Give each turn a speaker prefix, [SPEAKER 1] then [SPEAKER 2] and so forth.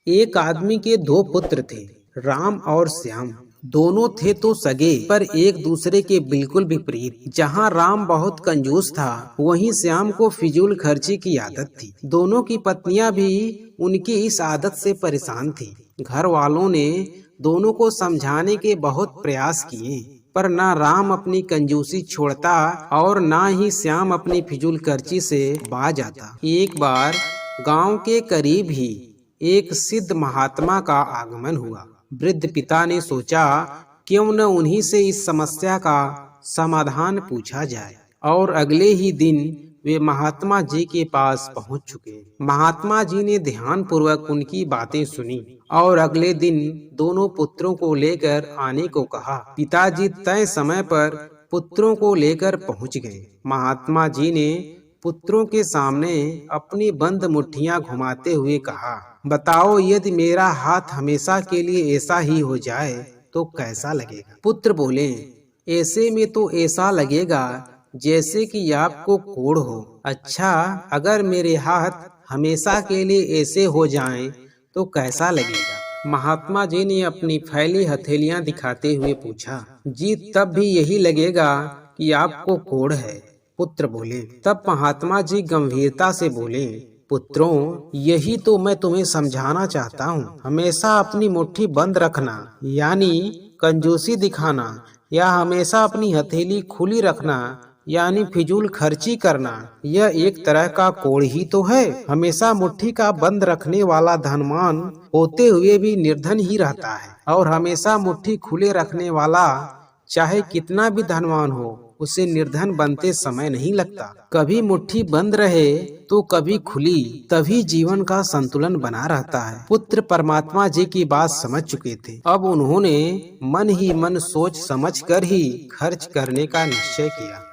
[SPEAKER 1] एक आदमी के दो पुत्र थे, राम और श्याम। दोनों थे तो सगे, पर एक दूसरे के बिल्कुल विपरीत। जहाँ राम बहुत कंजूस था, वहीं श्याम को फिजूल खर्ची की आदत थी। दोनों की पत्नियां भी उनकी इस आदत से परेशान थी। घर वालों ने दोनों को समझाने के बहुत प्रयास किए, पर ना राम अपनी कंजूसी छोड़ता और ना ही श्याम अपनी फिजूल खर्ची से बाज आता। एक बार गांव के करीब ही एक सिद्ध महात्मा का आगमन हुआ। वृद्ध पिता ने सोचा, क्यों न उन्हीं से इस समस्या का समाधान पूछा जाए, और अगले ही दिन वे महात्मा जी के पास पहुंच चुके। महात्मा जी ने ध्यान पूर्वक उनकी बातें सुनी और अगले दिन दोनों पुत्रों को लेकर आने को कहा। पिताजी तय समय पर पुत्रों को लेकर पहुंच गए। महात्मा जी ने पुत्रों के सामने अपनी बंद मुट्ठियां घुमाते हुए कहा, बताओ, यदि मेरा हाथ हमेशा के लिए ऐसा ही हो जाए तो कैसा लगेगा? पुत्र बोले, ऐसे में तो ऐसा लगेगा जैसे कि आपको कोढ़ हो। अच्छा, अगर मेरे हाथ हमेशा के लिए ऐसे हो जाएं तो कैसा लगेगा? महात्मा जी ने अपनी फैली हथेलियां दिखाते हुए पूछा। जी, तब भी यही लगेगा कि आपको कोढ़ है, पुत्र बोले। तब महात्मा जी गंभीरता से बोले, पुत्रों, यही तो मैं तुम्हें समझाना चाहता हूँ। हमेशा अपनी मुट्ठी बंद रखना यानी कंजूसी दिखाना, या हमेशा अपनी हथेली खुली रखना यानी फिजूल खर्ची करना, यह एक तरह का कोढ़ ही तो है। हमेशा मुट्ठी का बंद रखने वाला धनवान होते हुए भी निर्धन ही रहता है, और हमेशा मुट्ठी खुले रखने वाला चाहे कितना भी धनवान हो, उसे निर्धन बनते समय नहीं लगता। कभी मुट्ठी बंद रहे तो कभी खुली, तभी जीवन का संतुलन बना रहता है। पुत्र परमात्मा जी की बात समझ चुके थे। अब उन्होंने मन ही मन सोच समझ कर ही खर्च करने का निश्चय किया।